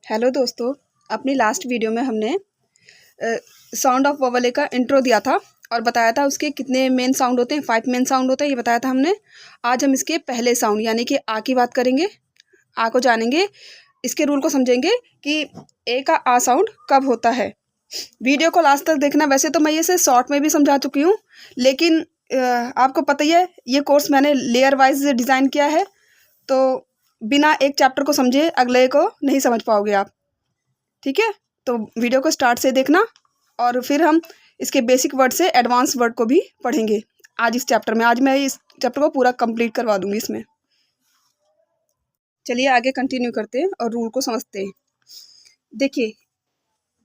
Hello दोस्तों, अपनी last video में हमने साउंड ऑफ वोवल ए का इंट्रो दिया था और बताया था उसके कितने मेन साउंड होते हैं। 5 मेन साउंड होते हैं, ये बताया था हमने। आज हम इसके पहले साउंड यानी कि आ की बात करेंगे। आ को जानेंगे, इसके रूल को समझेंगे कि ए का आ साउंड कब होता है। वीडियो को लास्ट तक देखना। वैसे तो मैं ये शॉर्ट में भी समझा चुकी हूँ, लेकिन आपको पता ही है ये कोर्स मैंने लेयर वाइज डिज़ाइन किया है, तो बिना एक चैप्टर को समझे अगले को नहीं समझ पाओगे आप। ठीक है, तो वीडियो को स्टार्ट से देखना और फिर हम इसके बेसिक वर्ड से एडवांस वर्ड को भी पढ़ेंगे आज इस चैप्टर में। आज मैं इस चैप्टर को पूरा कंप्लीट करवा दूंगी इसमें। चलिए आगे कंटिन्यू करते हैं और रूल को समझते हैं। देखिए,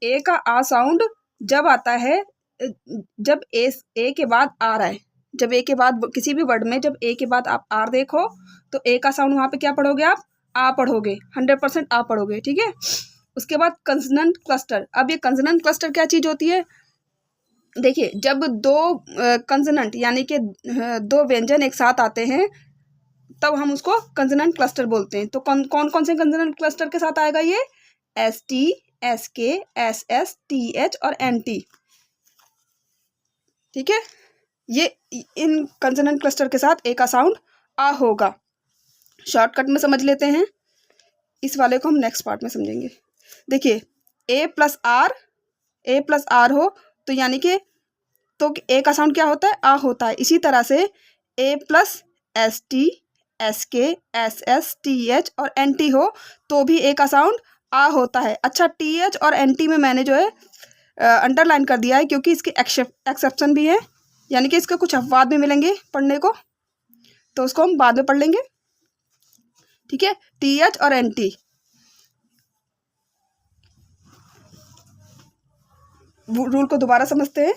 ए का आ साउंड जब आता है, जब ए के बाद आ रहा है। जब ए के बाद किसी भी वर्ड में जब ए के बाद आप आर देखो तो ए का साउंड वहाँ पे क्या पढ़ोगे आप? आ पढ़ोगे। 100% आ पढ़ोगे। ठीक है, उसके बाद कंसोनेंट क्लस्टर। अब ये कंसोनेंट क्लस्टर क्या चीज़ होती है? देखिए, जब दो कंसोनेंट यानी कि दो व्यंजन एक साथ आते हैं तब हम उसको कंसोनेंट क्लस्टर बोलते हैं। तो कौन कौन से कंसोनेंट क्लस्टर के साथ आएगा ये? एस टी, एस के, एस एस, टी एच और एन टी। ठीक है, ये इन कंसोनेंट क्लस्टर के साथ ए का साउंड आ होगा। शॉर्टकट में समझ लेते हैं, इस वाले को हम नेक्स्ट पार्ट में समझेंगे। देखिए, ए प्लस आर हो तो यानी कि तो ए का साउंड क्या होता है? आ होता है। इसी तरह से ए प्लस एस टी, एस के, एस एस, टी एच और एन टी हो तो भी ए का साउंड आ होता है। अच्छा, टी एच और एन टी में मैंने जो है अंडरलाइन कर दिया है क्योंकि इसके एक्सेप्शन भी है, यानी कि इसके कुछ अपवाद भी मिलेंगे पढ़ने को, तो उसको हम बाद में पढ़ लेंगे। ठीक है, टी एच और एन टी। रूल को दोबारा समझते हैं।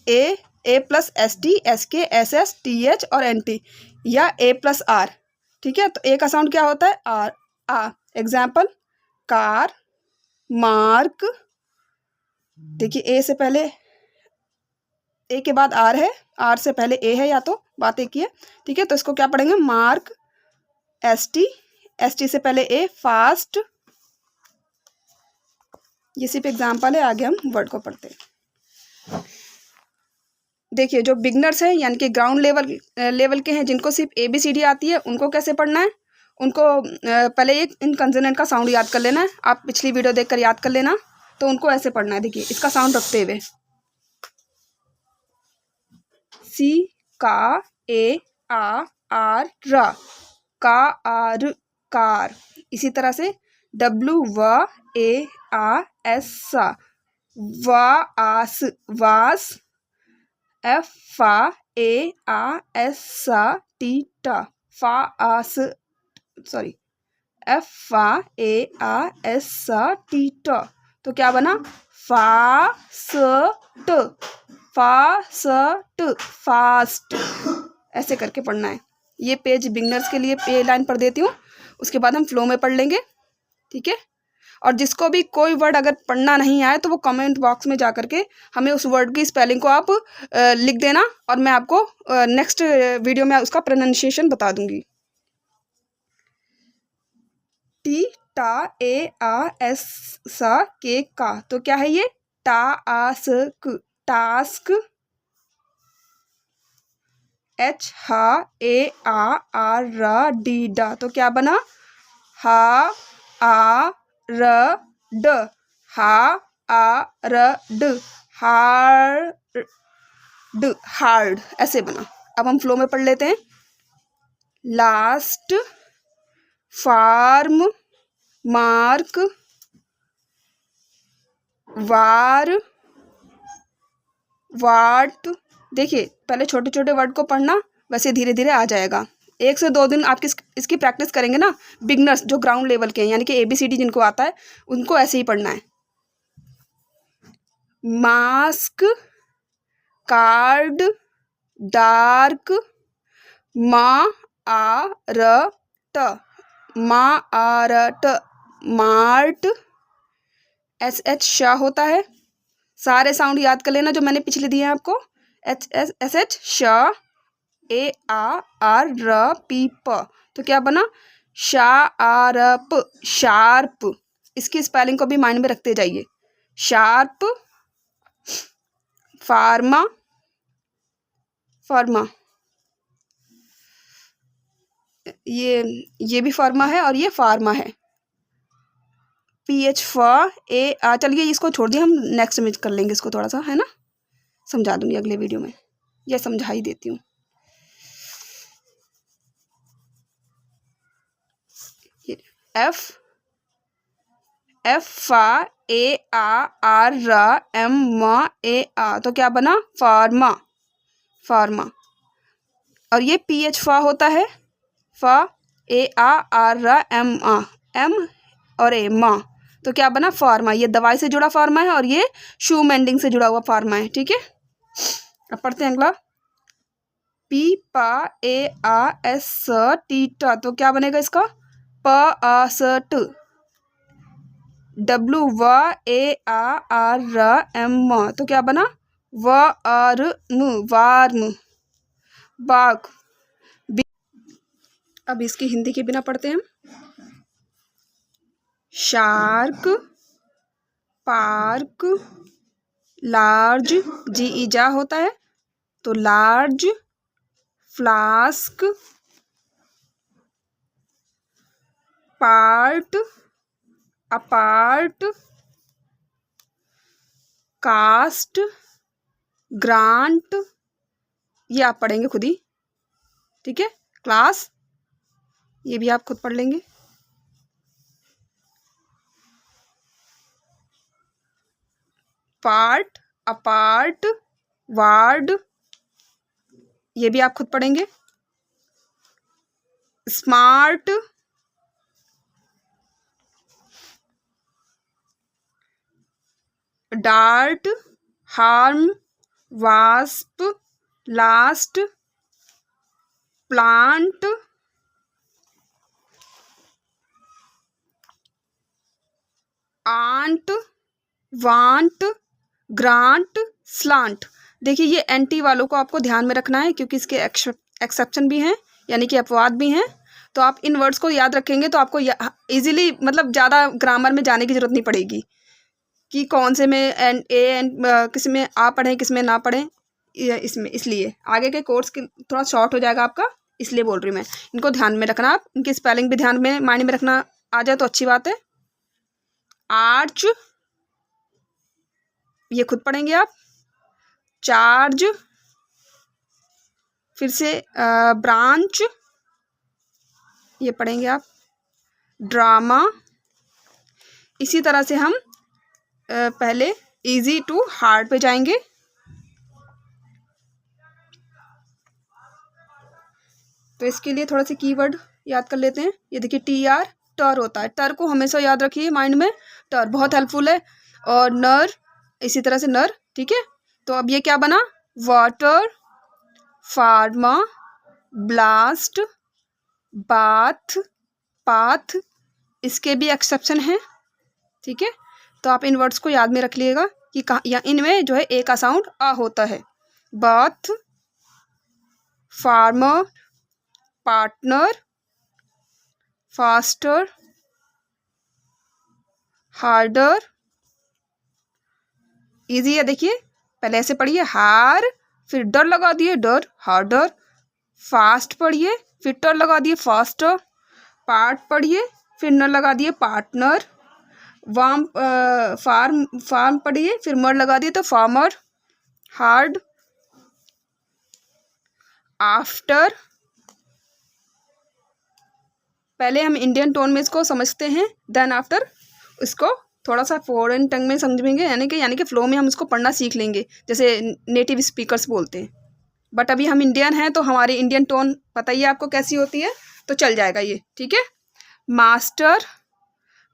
ए प्लस एस टी, एस के, एस एस, टी एच और एन टी, या ए प्लस आर। ठीक है, तो ए का साउंड क्या होता है? आर, आ। Example, car, mark. देखिए, ए से पहले, ए के बाद आर है, आर से पहले ए है, या तो बात एक ही है। ठीक है, तो इसको क्या पढ़ेंगे? मार्क। एस टी से पहले ए, फास्ट। ये सिर्फ एग्जाम्पल है, आगे हम वर्ड को पढ़ते हैं। देखिए, जो बिगनर्स हैं यानी कि ग्राउंड लेवल के हैं, जिनको सिर्फ ABCD आती है, उनको कैसे पढ़ना है? उनको पहले एक इन कंसोनेंट का साउंड याद कर लेना है। आप पिछली वीडियो देखकर याद कर लेना। तो उनको ऐसे पढ़ना है। देखिए, इसका साउंड रखते हुए सी, का, ए, आ, आर, रा, का, आर, कार। इसी तरह से W, व, ए, आ, एस, सा, वा, आस, वास। एफ, फा, ए, आ, एस, सा, टी, टा, फा, आस, सॉरी, एफ, फा, ए, आ, एस, सा, टी, टा। तो क्या बना? फा, स, ट, फा, स, ट, फास्ट। ऐसे करके पढ़ना है। ये पेज बिगनर्स के लिए पे लाइन पढ़ देती हूँ, उसके बाद हम फ्लो में पढ़ लेंगे। ठीक है, और जिसको भी कोई वर्ड अगर पढ़ना नहीं आए तो वो कमेंट बॉक्स में जा करके हमें उस वर्ड की स्पेलिंग को आप लिख देना और मैं आपको नेक्स्ट वीडियो में उसका प्रोनाउंसिएशन बता दूंगी। टी, टा, ए, आ, एस, सा, के, का। तो क्या है ये? टा, आ, स, क, टास्क। एच, हा, ए, आ, आर, रा, डी, डा। तो क्या बना? हा, आ, र, ड, हा, आ, र, ड, हार्ड, हार्ड। ऐसे बना। अब हम फ्लो में पढ़ लेते हैं। लास्ट, फार्म, मार्क, वार, वाट। देखिए, पहले छोटे छोटे वर्ड को पढ़ना, वैसे धीरे धीरे आ जाएगा। 1 से 2 दिन आप इसकी प्रैक्टिस करेंगे ना, बिगनर्स जो ग्राउंड लेवल के हैं यानी कि ABCD जिनको आता है उनको ऐसे ही पढ़ना है। मास्क, कार्ड, डार्क, मा, आ, र, ट, मा, आ, र, ट, मार्ट। एस एच शाह होता है। सारे साउंड याद कर लेना जो मैंने पिछले दिए हैं आपको। एस एच शाह, ए, आ, आर, र, पी, प। तो क्या बना? शा, आ, र, प, शार्प। इसकी स्पेलिंग को भी माइंड में रखते जाइए। शार्प, फार्मा, फार्मा, ये भी फार्मा है और ये फार्मा है। PH चलिए इसको छोड़ दिए, हम नेक्स्ट में कर लेंगे इसको, थोड़ा सा है ना, समझा दूंगी अगले वीडियो में, या समझा ही देती हूँ। F FA तो क्या बना? Pharma, pharma. और ये PH होता है, एम और ए मा, तो क्या बना? फार्मा। ये दवाई से जुड़ा फार्मा है और ये शू मेंडिंग से जुड़ा हुआ फार्मा है, ठीक है। अब पढ़ते हैं अगला। टीटा, तो क्या बनेगा इसका? PAST। WARM, तो क्या बना? वार्म, बाघ। अब इसकी हिंदी के बिना पढ़ते हैं हम। शार्क, पार्क, लार्ज, जा होता है तो large, flask, part, apart, cast, grant, ये आप पढ़ेंगे खुद ही, ठीक है। क्लास, ये भी आप खुद पढ़ लेंगे। पार्ट, अपार्ट, वार्ड, ये भी आप खुद पढ़ेंगे। Smart, dart, harm, wasp, last, plant, aunt, want, grant, slant. देखिए ये एंटी वालों को आपको ध्यान में रखना है, क्योंकि इसके एक्सेप्शन भी हैं, यानी कि अपवाद भी हैं। तो आप इन वर्ड्स को याद रखेंगे तो आपको इजीली, मतलब ज़्यादा ग्रामर में जाने की जरूरत नहीं पड़ेगी कि कौन से में किस में आ पढ़ें, किस में ना पढ़ें। इसमें इसलिए आगे के कोर्स के थोड़ा शॉर्ट हो जाएगा आपका, इसलिए बोल रही हूँ मैं। इनको ध्यान में रखना, आप इनकी स्पेलिंग भी ध्यान में माइंड में रखना आ जाए तो अच्छी बात है। आर्च, ये खुद पढ़ेंगे आप। चार्ज, फिर से ब्रांच, ये पढ़ेंगे आप। ड्रामा। इसी तरह से हम पहले इजी टू हार्ड पे जाएंगे। तो इसके लिए थोड़ा सा कीवर्ड याद कर लेते हैं। ये देखिए TR, टर होता है। टर को हमेशा याद रखिए माइंड में, टर बहुत हेल्पफुल है। और नर, इसी तरह से नर, ठीक है। तो अब ये क्या बना? Water, pharma, blast, bath, path. इसके भी एक्सेप्शन हैं, ठीक है। तो आप इन वर्ड्स को याद में रख लीजिएगा कि या इनमें जो है ए का साउंड आ होता है। Bath, farmer, partner, faster, harder. Easy है, देखिए पहले ऐसे पढ़िए, हार, फिर डर लगा दिए, डर, हार्डर। फास्ट पढ़िए, फिर टर लगा दिए, फास्टर। पार्ट पढ़िए, फिर न लगा दिए, पार्टनर। फार्म पढ़िए, फिर मर लगा दिए तो फार्मर। Hard, after. पहले हम इंडियन टोन में इसको समझते हैं, देन आफ्टर इसको थोड़ा सा फॉरेन टंग में समझेंगे, यानी कि फ्लो में हम इसको पढ़ना सीख लेंगे, जैसे नेटिव स्पीकर्स बोलते हैं। बट अभी हम इंडियन हैं तो हमारी इंडियन टोन पता ही है आपको कैसी होती है, तो चल जाएगा ये, ठीक है। Master,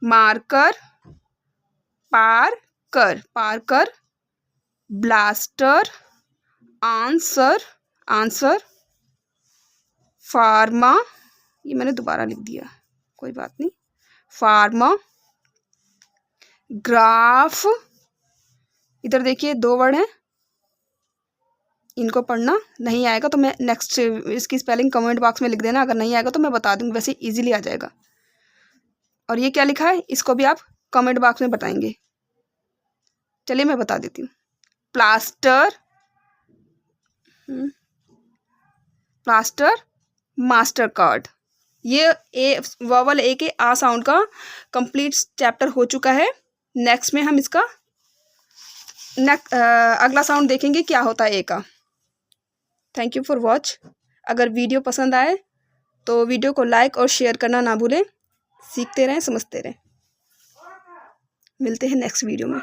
marker, Parker, blaster, answer, pharma, ये मैंने दोबारा लिख दिया, कोई बात नहीं। Pharma, graph. इधर देखिए 2 वर्ड हैं, इनको पढ़ना नहीं आएगा तो मैं नेक्स्ट इसकी स्पेलिंग कमेंट बॉक्स में लिख देना, अगर नहीं आएगा तो मैं बता दूंगी, वैसे इजीली आ जाएगा। और ये क्या लिखा है, इसको भी आप कमेंट बॉक्स में बताएंगे। चलिए मैं बता देती हूँ। Plaster, plaster, master card. ये वोवल ए के आ साउंड का कंप्लीट चैप्टर हो चुका है। नेक्स्ट में हम इसका अगला साउंड देखेंगे क्या होता है ए का। Thank you for watch. अगर वीडियो पसंद आए तो वीडियो को लाइक और शेयर करना ना भूलें। सीखते रहें, समझते रहें। मिलते हैं नेक्स्ट वीडियो में।